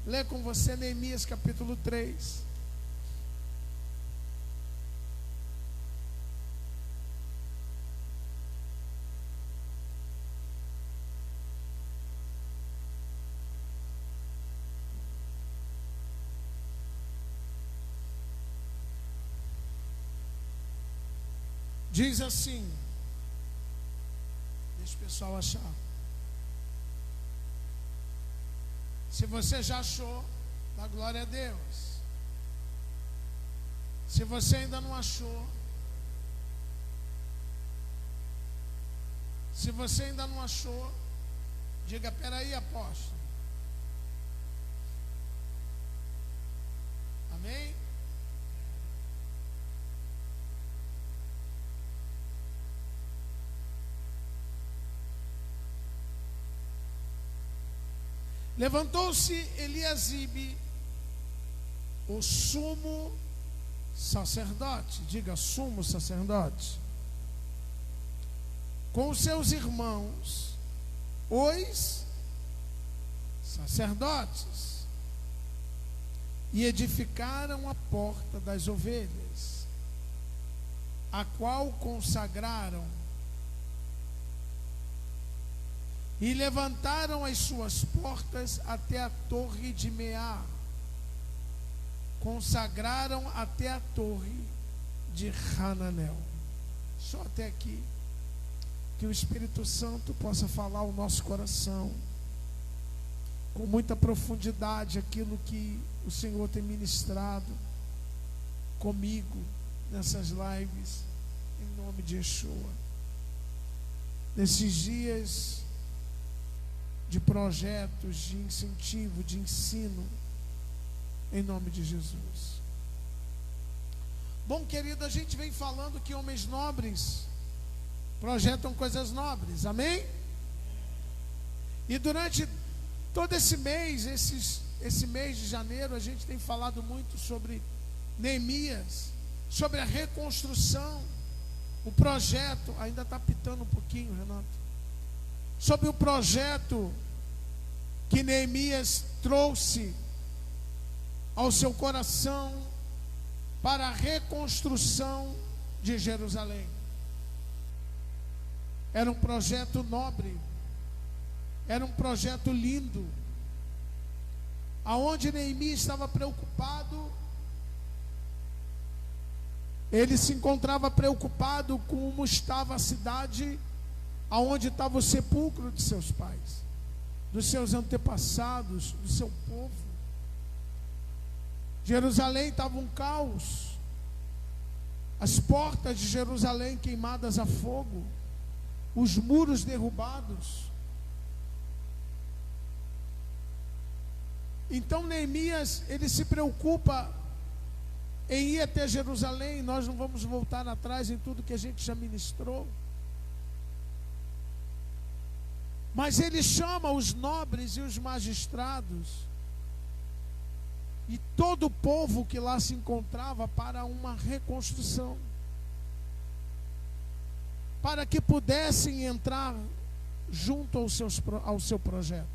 ler com você Neemias capítulo 3. Diz assim, deixa o pessoal achar. Se você já achou, dá glória a Deus. Se você ainda não achou, diga: peraí, apóstolo. Amém? Levantou-se Eliasibe, o sumo sacerdote, diga sumo sacerdote, com seus irmãos, os sacerdotes, e edificaram a porta das ovelhas, a qual consagraram, e levantaram as suas portas até a torre de Meá, consagraram até a torre de Hananel. Só até aqui. Que o Espírito Santo possa falar ao nosso coração com muita profundidade aquilo que o Senhor tem ministrado comigo nessas lives, em nome de Yeshua. Nesses dias de projetos, de incentivo, de ensino, em nome de Jesus. Bom, querido, a gente vem falando que homens nobres projetam coisas nobres, amém? E durante todo esse mês, esse mês de janeiro, a gente tem falado muito sobre Neemias, sobre a reconstrução, o projeto, ainda está pitando um pouquinho, Renato, sobre o projeto que Neemias trouxe ao seu coração para a reconstrução de Jerusalém. Era um projeto nobre, era um projeto lindo, aonde Neemias estava preocupado. Ele se encontrava preocupado com como estava a cidade, aonde estava o sepulcro de seus pais, dos seus antepassados, do seu povo. Jerusalém estava um caos, as portas de Jerusalém queimadas a fogo, os muros derrubados. Então Neemias, ele se preocupa em ir até Jerusalém. Nós não vamos voltar atrás em tudo que a gente já ministrou, mas ele chama os nobres e os magistrados e todo o povo que lá se encontrava para uma reconstrução, para que pudessem entrar junto ao seu projeto,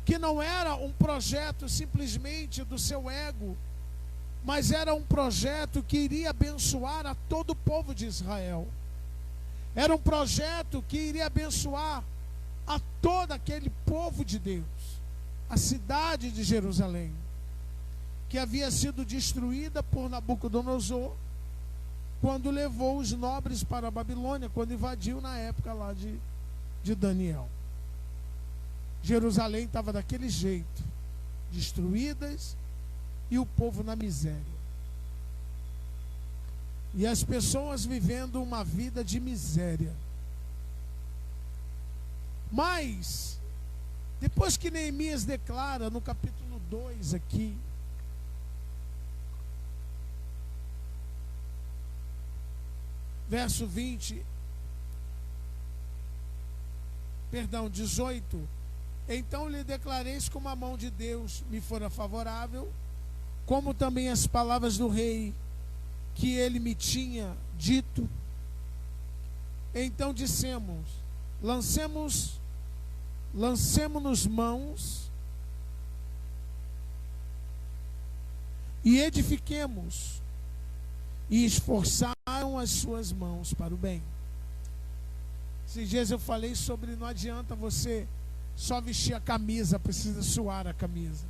que não era um projeto simplesmente do seu ego, mas era um projeto que iria abençoar a todo o povo de Israel. Era um projeto que iria abençoar a todo aquele povo de Deus, a cidade de Jerusalém, que havia sido destruída por Nabucodonosor, quando levou os nobres para a Babilônia, quando invadiu na época lá de Daniel. Jerusalém estava daquele jeito, destruídas, e o povo na miséria. E as pessoas vivendo uma vida de miséria. Mas, depois que Neemias declara no capítulo 2 aqui, verso 18: então lhe declareis como a mão de Deus me fora favorável, como também as palavras do rei que ele me tinha dito. Então dissemos: lancemo-nos mãos e edifiquemos. E esforçaram as suas mãos para o bem. Esses dias eu falei sobre não adianta você só vestir a camisa, precisa suar a camisa.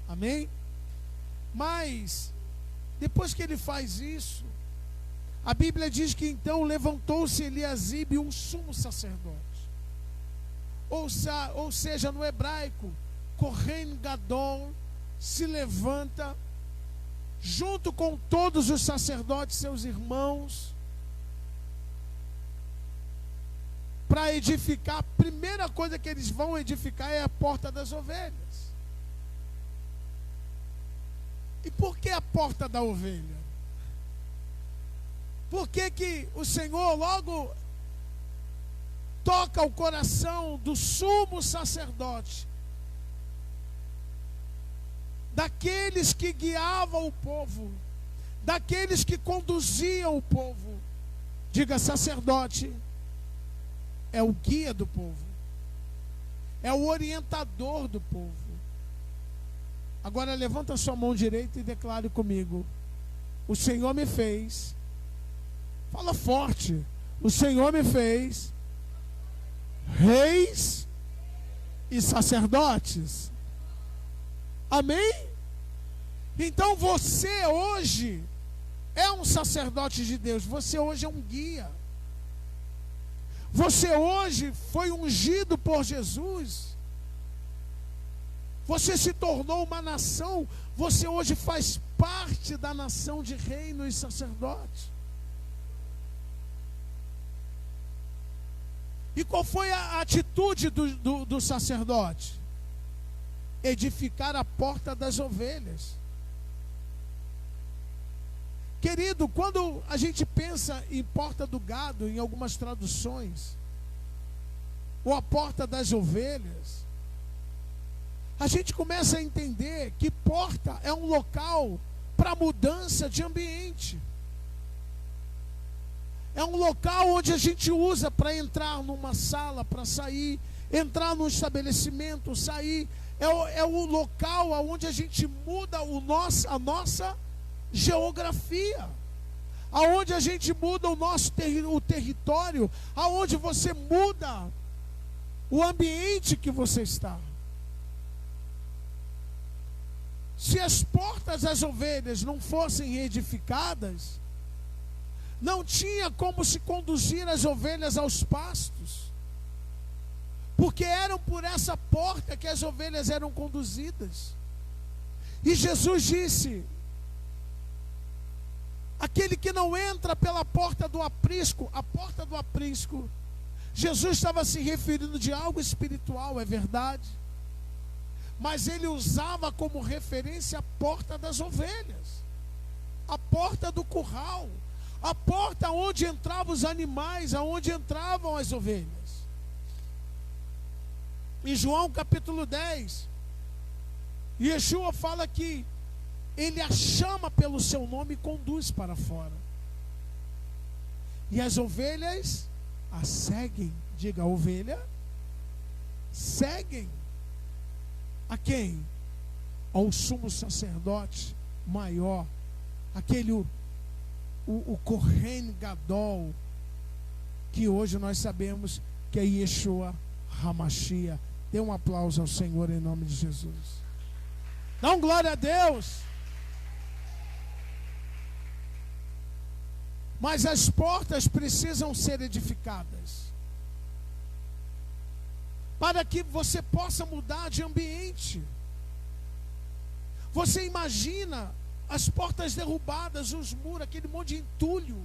Amém? Mas, depois que ele faz isso, a Bíblia diz que então levantou-se Eliasibe, um sumo sacerdote. Ou seja, no hebraico, Kohen Gadol, se levanta, junto com todos os sacerdotes, seus irmãos, para edificar. A primeira coisa que eles vão edificar é a porta das ovelhas. E por que a porta da ovelha? Por que que o Senhor logo toca o coração do sumo sacerdote, daqueles que guiavam o povo, daqueles que conduziam o povo? Diga: sacerdote é o guia do povo, é o orientador do povo. Agora levanta a sua mão direita e declare comigo: o Senhor me fez, fala forte, o Senhor me fez reis e sacerdotes. Amém? Então você hoje é um sacerdote de Deus, você hoje é um guia. Você hoje foi ungido por Jesus. Você se tornou uma nação. Você hoje faz parte da nação de reino e sacerdote. E qual foi a atitude do sacerdote? Edificar a porta das ovelhas. Querido, quando a gente pensa em porta do gado, em algumas traduções, ou a porta das ovelhas, a gente começa a entender que porta é um local para mudança de ambiente. É um local onde a gente usa para entrar numa sala, para sair, entrar num estabelecimento, sair. É o local onde a gente muda a nossa geografia, aonde a gente muda o território, aonde você muda o ambiente que você está. Se as portas das ovelhas não fossem edificadas, não tinha como se conduzir as ovelhas aos pastos, porque eram por essa porta que as ovelhas eram conduzidas. E Jesus disse: aquele que não entra pela porta do aprisco, a porta do aprisco, Jesus estava se referindo de algo espiritual, é verdade, mas ele usava como referência a porta das ovelhas, a porta do curral, a porta onde entravam os animais, aonde entravam as ovelhas. Em João capítulo 10, Yeshua fala que ele a chama pelo seu nome e conduz para fora. E as ovelhas a seguem. Diga: a ovelha seguem. A quem? Ao sumo sacerdote maior, aquele o Kohen Gadol, que hoje nós sabemos que é Yeshua HaMashiach. Dê um aplauso ao Senhor em nome de Jesus. Dá um glória a Deus. Mas as portas precisam ser edificadas, para que você possa mudar de ambiente. Você imagina as portas derrubadas, os muros, aquele monte de entulho.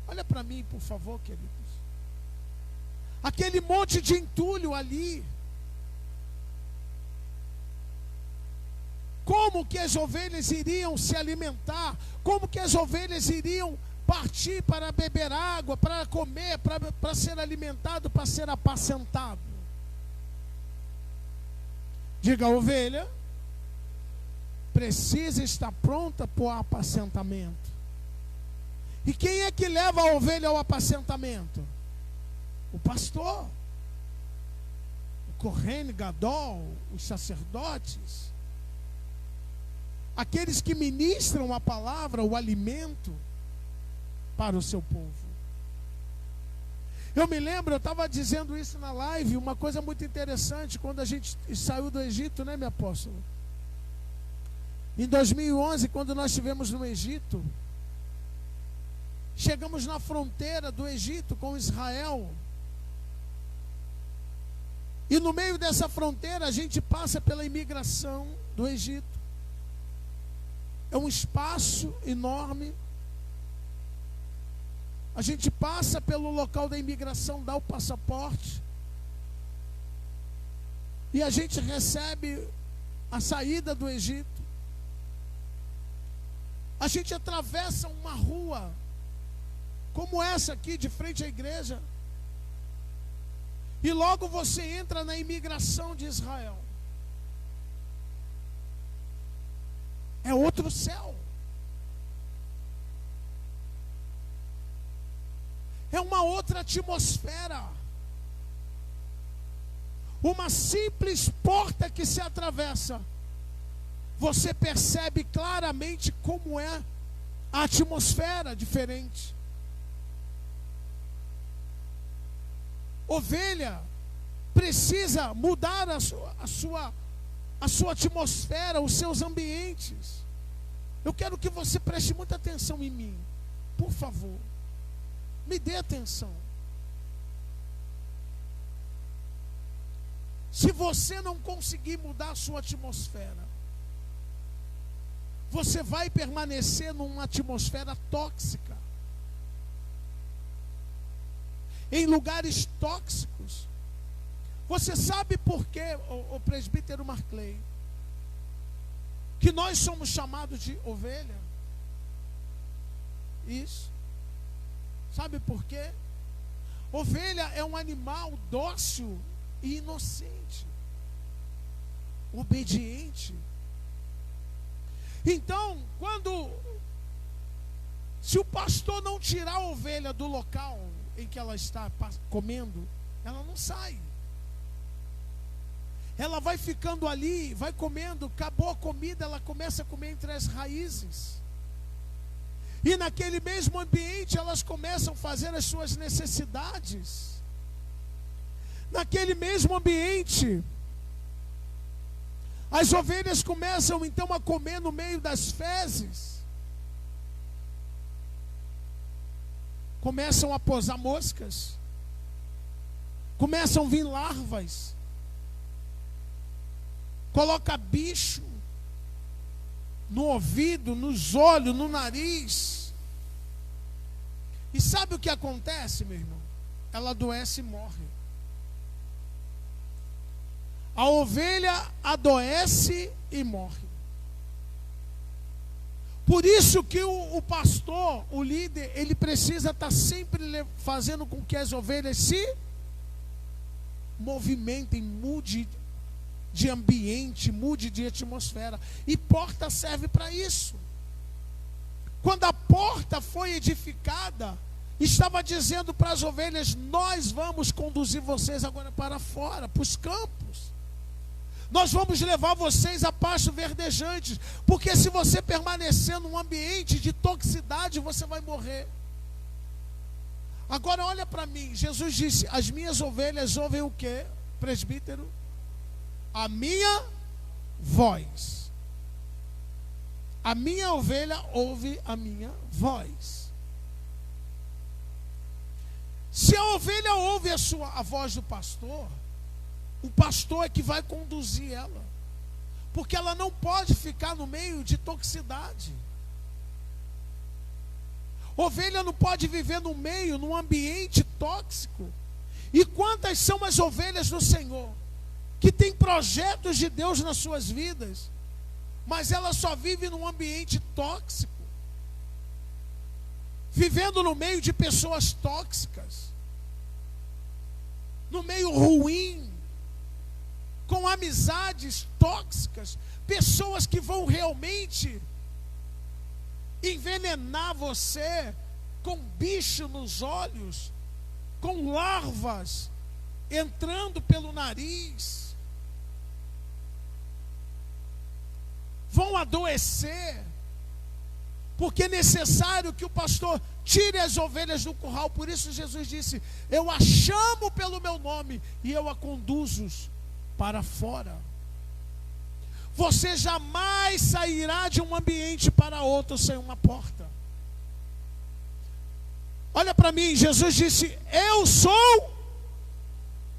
Olha para mim, por favor, queridos. Aquele monte de entulho ali. Como que as ovelhas iriam se alimentar? Como que as ovelhas iriam partir para beber água, para comer, para ser alimentado, para ser apacentado? Diga: a ovelha precisa estar pronta para o apacentamento. E quem é que leva a ovelha ao apacentamento? O pastor, o Kohen Gadol, os sacerdotes. aqueles que ministram a palavra, o alimento para o seu povo. Eu me lembro, eu estava dizendo isso na live, uma coisa muito interessante, quando a gente saiu do Egito, né, meu apóstolo? Em 2011, quando nós estivemos no Egito, chegamos na fronteira do Egito com Israel. E no meio dessa fronteira a gente passa pela imigração do Egito. É um espaço enorme. A gente passa pelo local da imigração, dá o passaporte. E a gente recebe a saída do Egito. A gente atravessa uma rua como essa aqui, de frente à igreja. E logo você entra na imigração de Israel. É outro céu. É uma outra atmosfera. Uma simples porta que se atravessa, você percebe claramente como é a atmosfera diferente. Ovelha precisa mudar a sua atmosfera, os seus ambientes. Eu quero que você preste muita atenção em mim, por favor. Me dê atenção. Se você não conseguir mudar a sua atmosfera, você vai permanecer numa atmosfera tóxica, em lugares tóxicos. Você sabe por quê, o presbítero Marclay, que nós somos chamados de ovelha? Isso. Sabe por quê? Ovelha é um animal dócil e inocente, obediente. Então, se o pastor não tirar a ovelha do local em que ela está comendo, ela não sai. Ela vai ficando ali, vai comendo, acabou a comida, ela começa a comer entre as raízes. E naquele mesmo ambiente elas começam a fazer as suas necessidades. Naquele mesmo ambiente, as ovelhas começam então a comer no meio das fezes. Começam a posar moscas. Começam a vir larvas. Coloca bicho no ouvido, nos olhos, no nariz. E sabe o que acontece, meu irmão? Ela adoece e morre. A ovelha adoece e morre. Por isso que o pastor, o líder, ele precisa estar sempre fazendo com que as ovelhas se movimentem, mude de ambiente, mude de atmosfera. E porta serve para isso. Quando a porta foi edificada, estava dizendo para as ovelhas: nós vamos conduzir vocês agora para fora, para os campos. Nós vamos levar vocês a pasto verdejante, porque se você permanecer num ambiente de toxicidade, você vai morrer. Agora olha para mim, Jesus disse: as minhas ovelhas ouvem o quê, presbítero? A minha voz. A minha ovelha ouve a minha voz. Se a ovelha ouve a voz do pastor, o pastor é que vai conduzir ela, porque ela não pode ficar no meio de toxicidade. Ovelha não pode viver no meio, num ambiente tóxico. E quantas são as ovelhas do Senhor que têm projetos de Deus nas suas vidas, mas ela só vive num ambiente tóxico, vivendo no meio de pessoas tóxicas, no meio ruim, com amizades tóxicas, pessoas que vão realmente envenenar você, com bicho nos olhos, com larvas entrando pelo nariz. vão adoecer, porque é necessário que o pastor tire as ovelhas do curral. Por isso Jesus disse: eu a chamo pelo meu nome e eu a conduzo para fora. Você jamais sairá de um ambiente para outro sem uma porta. Olha para mim, Jesus disse: eu sou,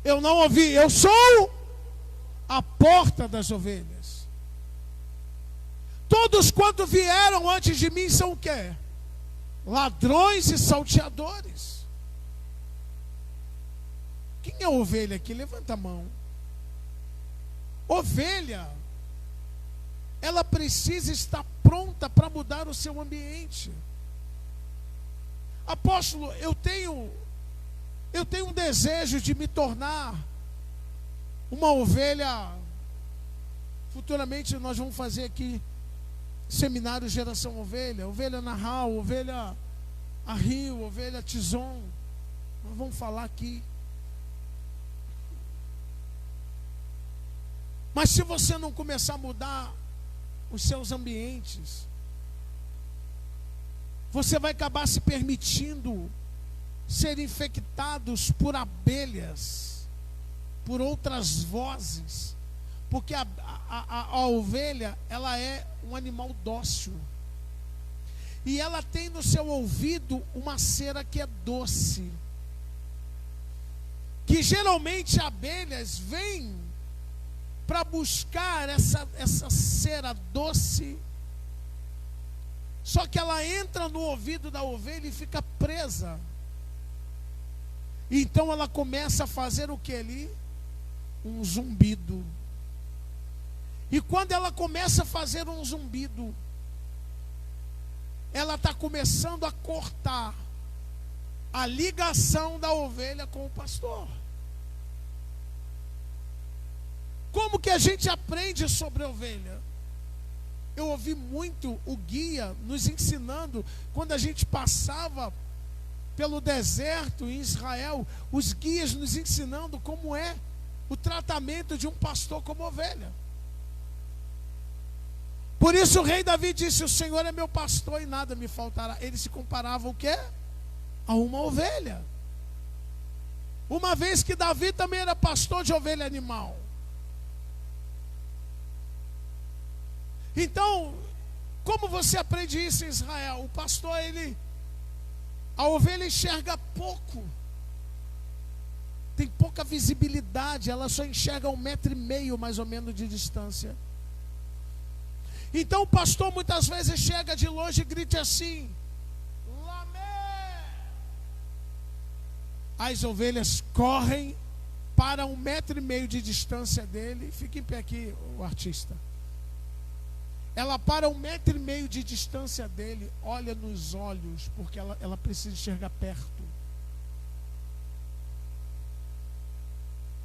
eu não ouvi, eu sou a porta das ovelhas. Todos quanto vieram antes de mim são o quê? Ladrões e salteadores. Quem é ovelha aqui? Levanta a mão. Ovelha, ela precisa estar pronta para mudar o seu ambiente. Apóstolo, eu tenho um desejo de me tornar uma ovelha. Futuramente nós vamos fazer aqui seminário Geração Ovelha, ovelha Nahal, ovelha Arrio, ovelha Tizon. Nós vamos falar aqui. Mas se você não começar a mudar os seus ambientes, você vai acabar se permitindo ser infectados por abelhas, por outras vozes, porque a ovelha, ela é um animal dócil, e ela tem no seu ouvido uma cera que é doce, que geralmente abelhas vêm para buscar essa cera doce. Só que ela entra no ouvido da ovelha e fica presa. Então ela começa a fazer o que ali? Um zumbido. E quando ela começa a fazer um zumbido, ela está começando a cortar a ligação da ovelha com o pastor. Como que a gente aprende sobre a ovelha? Eu ouvi muito o guia nos ensinando, quando a gente passava pelo deserto em Israel, os guias nos ensinando como é o tratamento de um pastor como ovelha. Por isso o rei Davi disse: o Senhor é meu pastor e nada me faltará. Ele se comparava o quê? A uma ovelha. Uma vez que Davi também era pastor de ovelha animal. Então, como você aprende isso em Israel? O pastor, a ovelha enxerga pouco, tem pouca visibilidade, ela só enxerga 1,5 metro mais ou menos de distância. Então o pastor muitas vezes chega de longe e grita assim: Lamé! As ovelhas correm para 1,5 metro de distância dele. Fica em pé aqui, o artista. Ela para 1,5 metro de distância dele, olha nos olhos, porque ela precisa enxergar perto.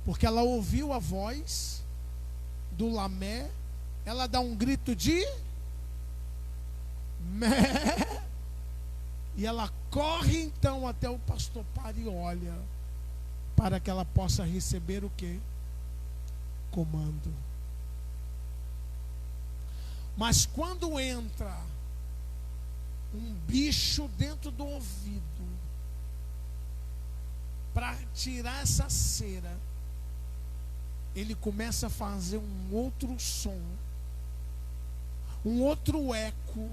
Porque ela ouviu a voz do Lamé, ela dá um grito de Mé, e ela corre então até o pastor para e olha, para que ela possa receber o quê? Comando. Mas quando entra um bicho dentro do ouvido para tirar essa cera, ele começa a fazer um outro som, um outro eco,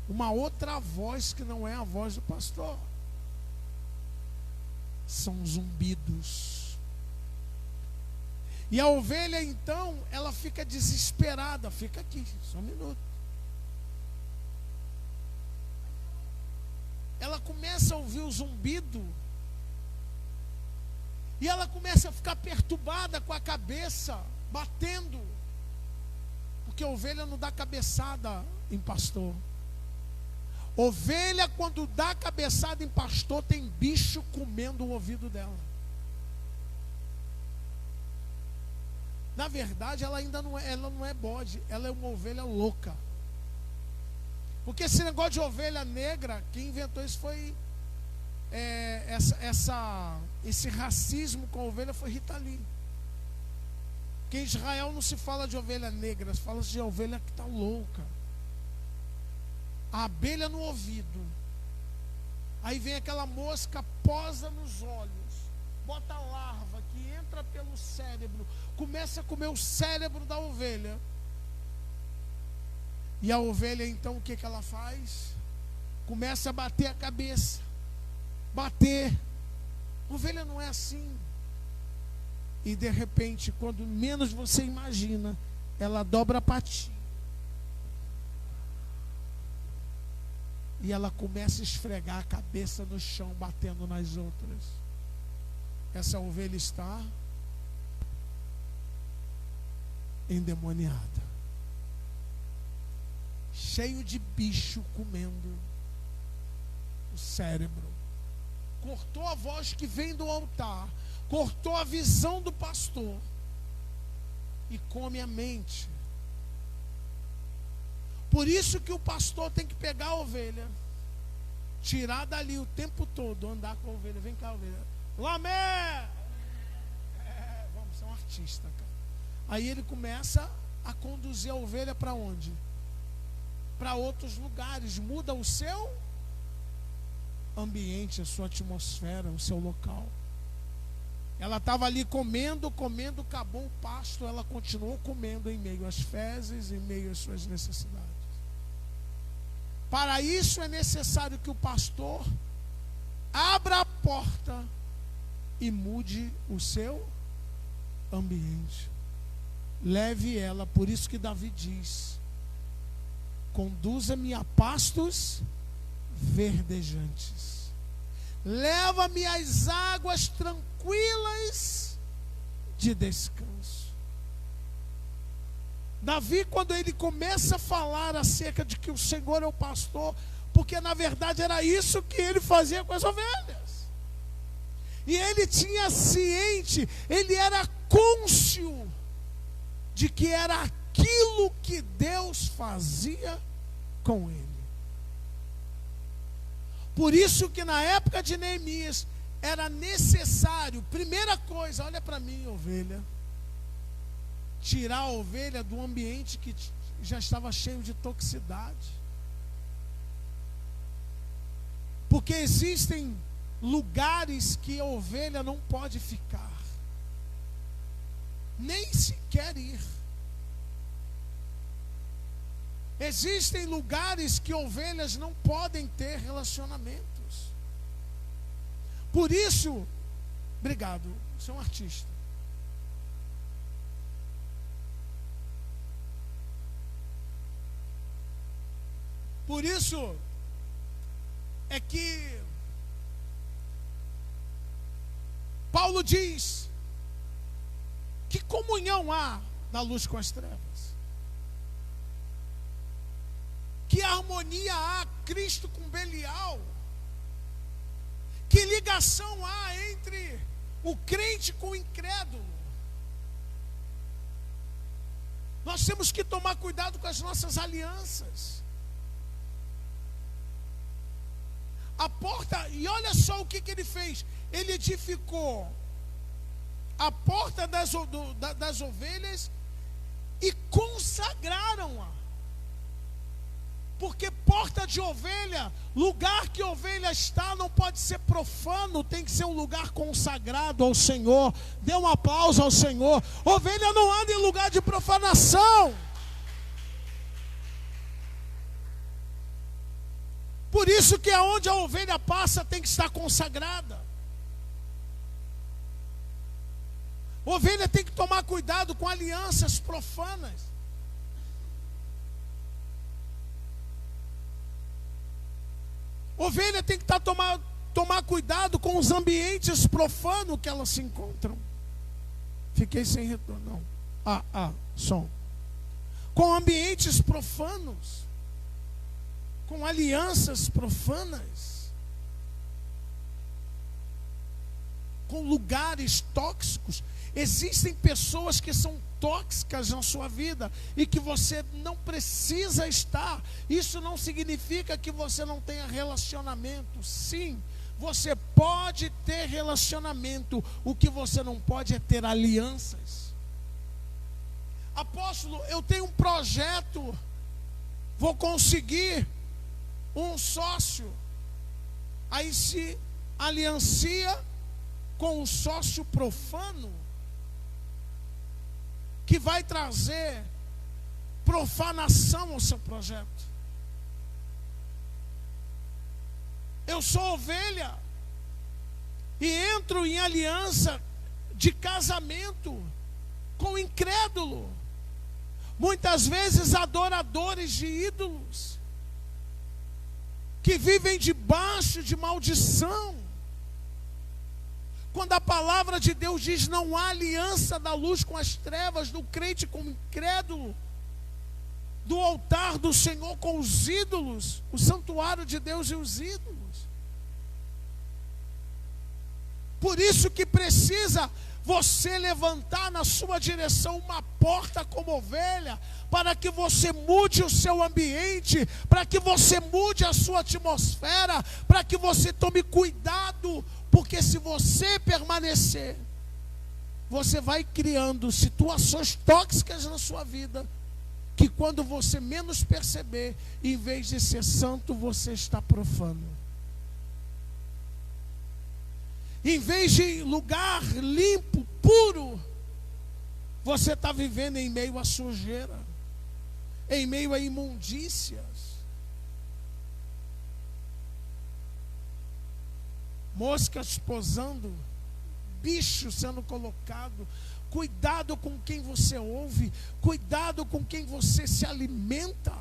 uma outra voz que não é a voz do pastor. São zumbidos. E a ovelha então, ela fica desesperada. Fica aqui, só um minuto. Ela começa a ouvir o zumbido. E ela começa a ficar perturbada com a cabeça, batendo. Porque a ovelha não dá cabeçada em pastor. Ovelha, quando dá cabeçada em pastor, tem bicho comendo o ouvido dela. Na verdade, ela não é bode, ela é uma ovelha louca. Porque esse negócio de ovelha negra, quem inventou isso foi esse racismo com a ovelha foi Rita Lee. Porque em Israel não se fala de ovelha negra, se fala de ovelha que está louca. A abelha no ouvido. Aí vem aquela mosca, posa nos olhos, bota a larva que entra pelo cérebro, começa a comer o cérebro da ovelha. E a ovelha então o que ela faz? Começa a bater a cabeça. Bater. A ovelha não é assim. E de repente, quando menos você imagina, ela dobra a patinha. E ela começa a esfregar a cabeça no chão, batendo nas outras. Essa ovelha está endemoniada. Cheio de bicho comendo o cérebro. Cortou a voz que vem do altar. Cortou a visão do pastor. E come a mente. Por isso que o pastor tem que pegar a ovelha, tirar dali o tempo todo, andar com a ovelha. Vem cá, ovelha. Lamé! Vamos, você é um artista, cara. Aí ele começa a conduzir a ovelha para onde? Para outros lugares. Muda o seu ambiente, a sua atmosfera, o seu local. Ela estava ali comendo, acabou o pasto, ela continuou comendo em meio às fezes, em meio às suas necessidades. Para isso é necessário que o pastor abra a porta e mude o seu ambiente. Leve ela, por isso que Davi diz: conduza-me a pastos verdejantes, leva-me às águas tranquilas de descanso. Davi, quando ele começa a falar acerca de que o Senhor é o pastor, porque na verdade era isso que ele fazia com as ovelhas, e ele tinha ciente, ele era cônscio de que era aquilo que Deus fazia com ele. Por isso que na época de Neemias era necessário, primeira coisa, olha para mim, ovelha, tirar a ovelha do ambiente que já estava cheio de toxicidade. Porque existem lugares que a ovelha não pode ficar, nem sequer ir. Existem lugares que ovelhas não podem ter relacionamentos. Por isso, obrigado, você é um artista. Por isso é que Paulo diz: que comunhão há da luz com as trevas? Que harmonia há Cristo com Belial? Que ligação há entre o crente com o incrédulo? Nós temos que tomar cuidado com as nossas alianças. A porta, e olha só o que ele fez. Ele edificou a porta das ovelhas e consagraram-a. Porque porta de ovelha, lugar que a ovelha está, não pode ser profano, tem que ser um lugar consagrado ao Senhor. Dê um aplauso ao Senhor. Ovelha não anda em lugar de profanação. Por isso que aonde a ovelha passa tem que estar consagrada. Ovelha tem que tomar cuidado com alianças profanas. Ovelha tem que tomar cuidado com os ambientes profanos que elas se encontram. Fiquei sem retorno, não. Som. Com ambientes profanos, com alianças profanas, com lugares tóxicos. Existem pessoas que são tóxicas na sua vida e que você não precisa estar. Isso não significa que você não tenha relacionamento. Sim, você pode ter relacionamento. O que você não pode é ter alianças. Apóstolo, eu tenho um projeto, vou conseguir um sócio. Aí se aliancia com um sócio profano, que vai trazer profanação ao seu projeto. Eu sou ovelha e entro em aliança de casamento com o incrédulo, muitas vezes adoradores de ídolos, que vivem debaixo de maldição. Quando a palavra de Deus diz não há aliança da luz com as trevas, do crente com o incrédulo, do altar do Senhor com os ídolos, o santuário de Deus e os ídolos. Por isso que precisa você levantar na sua direção uma porta como ovelha, para que você mude o seu ambiente, para que você mude a sua atmosfera, para que você tome cuidado, porque se você permanecer, você vai criando situações tóxicas na sua vida, que quando você menos perceber, em vez de ser santo, você está profano. Em vez de lugar limpo, puro, você está vivendo em meio à sujeira, em meio a imundícias. Moscas posando, bicho sendo colocado. Cuidado com quem você ouve, cuidado com quem você se alimenta.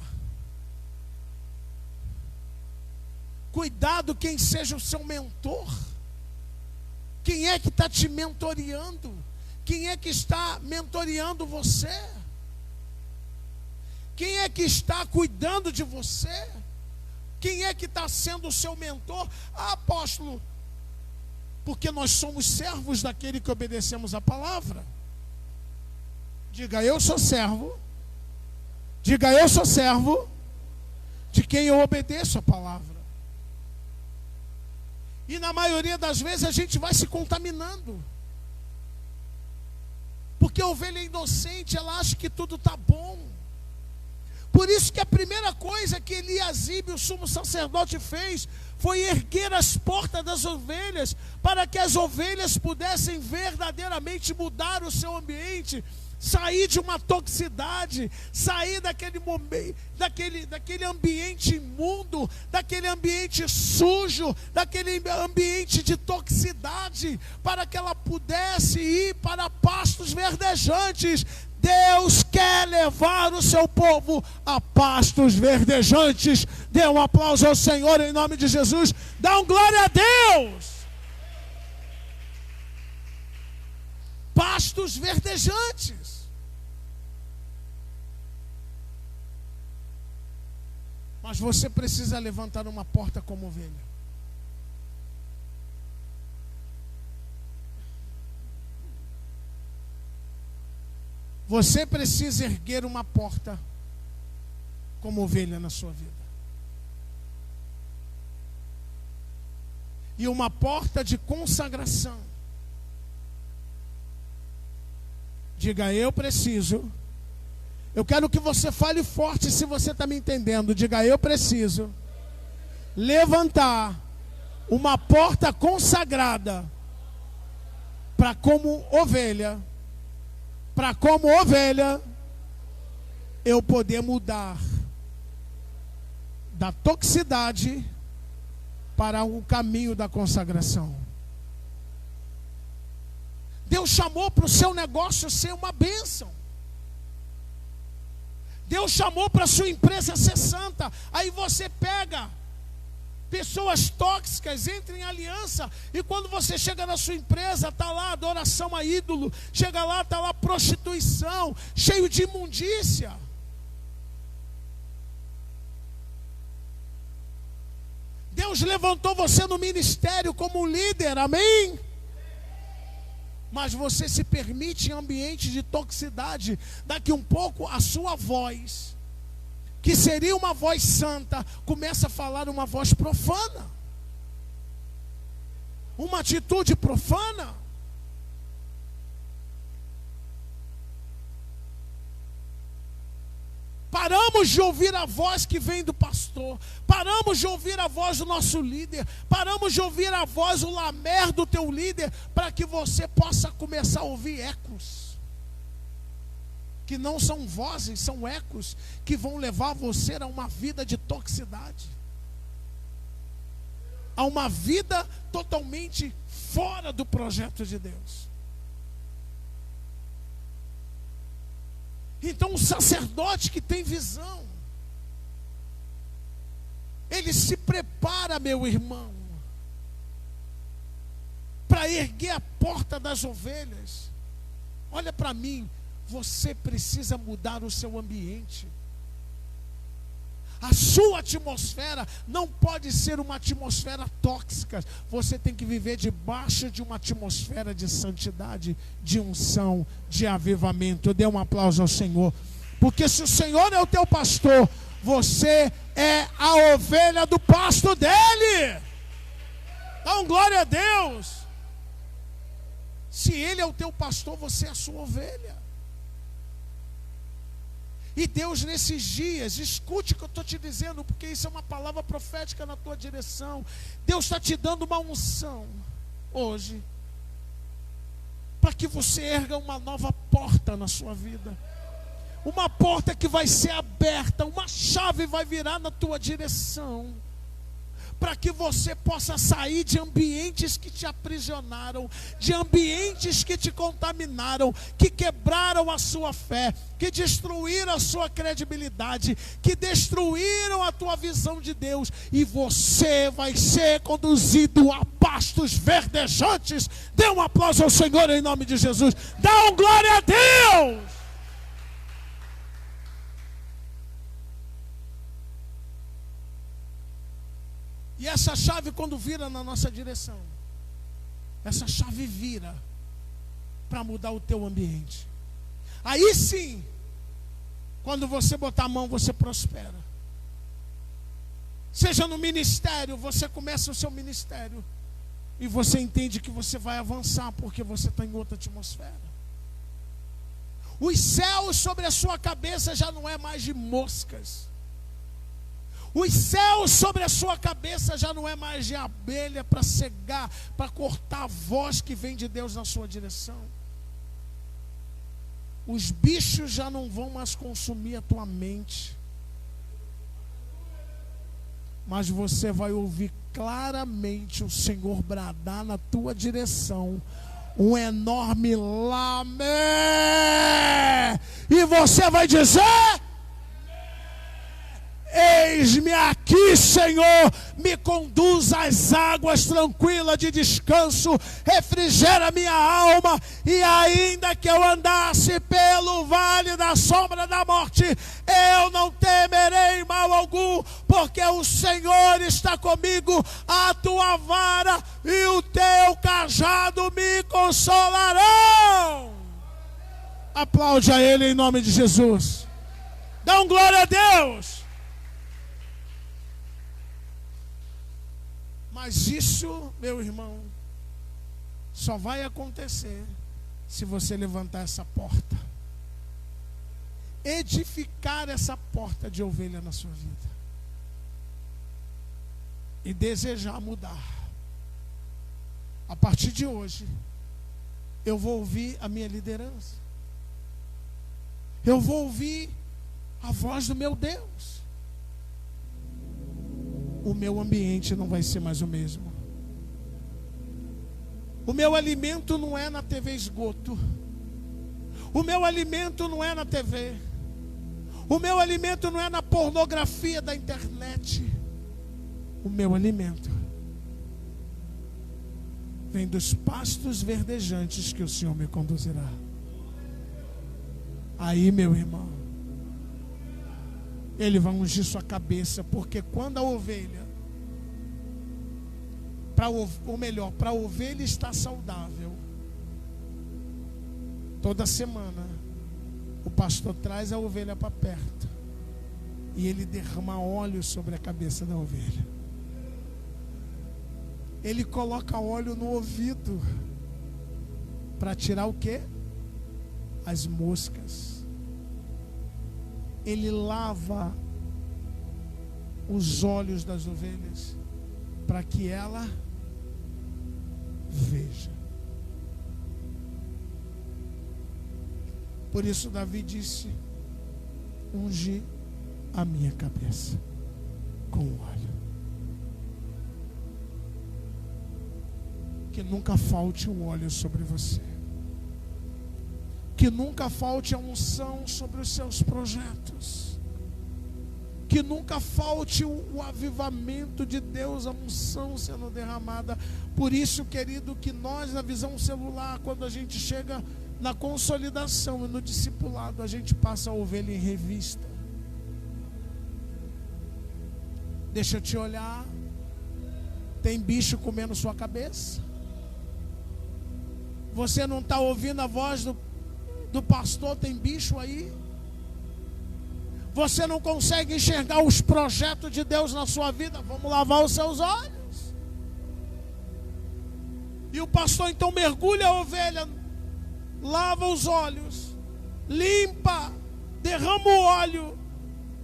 Cuidado quem seja o seu mentor. Quem é que está te mentoreando? Quem é que está mentoreando você? Quem é que está cuidando de você? Quem é que está sendo o seu mentor? Ah, apóstolo, porque nós somos servos daquele que obedecemos a palavra. Diga, eu sou servo. Diga, eu sou servo de quem eu obedeço a palavra. E na maioria das vezes a gente vai se contaminando. Porque a ovelha inocente, ela acha que tudo está bom. Por isso que a primeira coisa que Eliasibe, o sumo sacerdote, fez foi erguer as portas das ovelhas, para que as ovelhas pudessem verdadeiramente mudar o seu ambiente, sair de uma toxicidade, sair daquele momento, daquele ambiente imundo, daquele ambiente sujo, daquele ambiente de toxicidade, para que ela pudesse ir para pastos verdejantes. Deus quer levar o seu povo a pastos verdejantes. Dê um aplauso ao Senhor em nome de Jesus. Dá um glória a Deus. Pastos verdejantes. Mas você precisa levantar uma porta como ovelha. Você precisa erguer uma porta como ovelha na sua vida. E uma porta de consagração. Diga, eu preciso. Eu quero que você fale forte se você está me entendendo. Diga, eu preciso levantar uma porta consagrada para como ovelha eu poder mudar da toxicidade para o caminho da consagração. Deus chamou para o seu negócio ser uma bênção. Deus chamou para a sua empresa ser santa. Aí você pega pessoas tóxicas, entra em aliança, e quando você chega na sua empresa, está lá adoração a ídolo, chega lá, está lá prostituição, cheio de imundícia. Deus levantou você no ministério como um líder, amém? Mas você se permite em ambiente de toxicidade. Daqui um pouco a sua voz, que seria uma voz santa, começa a falar uma voz profana, uma atitude profana. Paramos de ouvir a voz que vem do pastor. Paramos de ouvir a voz do nosso líder. Paramos de ouvir a voz, o lamer do teu líder, para que você possa começar a ouvir ecos. Que não são vozes, são ecos que vão levar você a uma vida de toxicidade. A uma vida totalmente fora do projeto de Deus. Então o sacerdote que tem visão, ele se prepara, meu irmão, para erguer a porta das ovelhas. Olha para mim, você precisa mudar o seu ambiente. A sua atmosfera não pode ser uma atmosfera tóxica. Você tem que viver debaixo de uma atmosfera de santidade, de unção, de avivamento. Dê um aplauso ao Senhor. Porque se o Senhor é o teu pastor, você é a ovelha do pasto dele. Então, glória a Deus. Se ele é o teu pastor, você é a sua ovelha. E Deus nesses dias, escute o que eu estou te dizendo, porque isso é uma palavra profética na tua direção. Deus está te dando uma unção hoje, para que você erga uma nova porta na sua vida. Uma porta que vai ser aberta, uma chave vai virar na tua direção, para que você possa sair de ambientes que te aprisionaram, de ambientes que te contaminaram, que quebraram a sua fé, que destruíram a sua credibilidade, que destruíram a tua visão de Deus, e você vai ser conduzido a pastos verdejantes. Dê um aplauso ao Senhor em nome de Jesus. Dá um glória a Deus. E essa chave, quando vira na nossa direção, essa chave vira para mudar o teu ambiente. Aí sim, quando você botar a mão, você prospera. Seja no ministério, você começa o seu ministério e você entende que você vai avançar, porque você está em outra atmosfera. Os céus sobre a sua cabeça já não é mais de moscas. Os céus sobre a sua cabeça já não é mais de abelha para cegar, para cortar a voz que vem de Deus na sua direção. Os bichos já não vão mais consumir a tua mente. Mas você vai ouvir claramente o Senhor bradar na tua direção um enorme lamé. E você vai dizer: eis-me aqui, Senhor, me conduz às águas tranquilas de descanso, refrigera minha alma, e ainda que eu andasse pelo vale da sombra da morte, eu não temerei mal algum, porque o Senhor está comigo, a tua vara e o teu cajado me consolarão. Aplaude a Ele em nome de Jesus. Dá um glória a Deus. Mas isso, meu irmão, só vai acontecer se você levantar essa porta, edificar essa porta de ovelha na sua vida e desejar mudar. A partir de hoje, eu vou ouvir a minha liderança, eu vou ouvir a voz do meu Deus. O meu ambiente não vai ser mais o mesmo. O meu alimento não é na TV esgoto. O meu alimento não é na TV. O meu alimento não é na pornografia da internet. O meu alimento vem dos pastos verdejantes que o Senhor me conduzirá. Aí, meu irmão, Ele vai ungir sua cabeça, porque quando a ovelha, para a ovelha estar saudável, toda semana o pastor traz a ovelha para perto e ele derrama óleo sobre a cabeça da ovelha. Ele coloca óleo no ouvido para tirar o quê? As moscas. Ele lava os olhos das ovelhas para que ela veja. Por isso Davi disse: unge a minha cabeça com óleo. Que nunca falte o óleo sobre você. Que nunca falte a unção sobre os seus projetos. Que nunca falte o avivamento de Deus, a unção sendo derramada. Por isso, querido, que nós na visão celular, quando a gente chega na consolidação e no discipulado, a gente passa a ovelha em revista. Deixa eu te olhar. Tem bicho comendo sua cabeça? Você não está ouvindo a voz do pastor? Tem bicho aí? Você não consegue enxergar os projetos de Deus na sua vida? Vamos lavar os seus olhos. E o pastor então mergulha a ovelha, lava os olhos, limpa, derrama o óleo,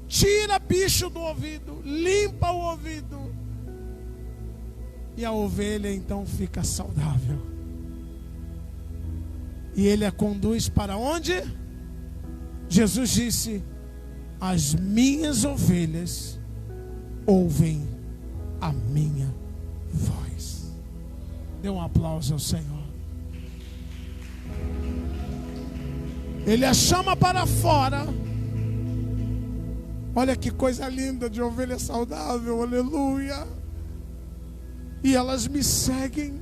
tira bicho do ouvido, limpa o ouvido, e a ovelha então fica saudável. E ele a conduz para onde? Jesus disse: as minhas ovelhas ouvem a minha voz. Dê um aplauso ao Senhor. Ele a chama para fora. Olha que coisa linda de ovelha saudável, aleluia. E elas me seguem,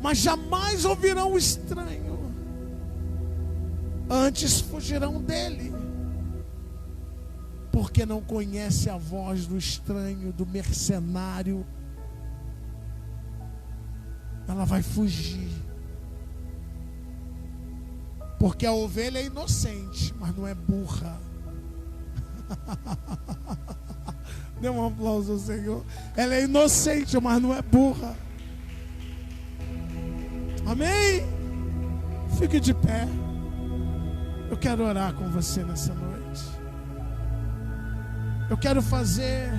mas jamais ouvirão o estranho, antes fugirão dele, porque não conhece a voz do estranho, do mercenário. Ela vai fugir, porque a ovelha é inocente, mas não é burra. Dê um aplauso ao Senhor. Ela é inocente, mas não é burra. Amém? Fique de pé. Eu quero orar com você nessa noite. Eu quero fazer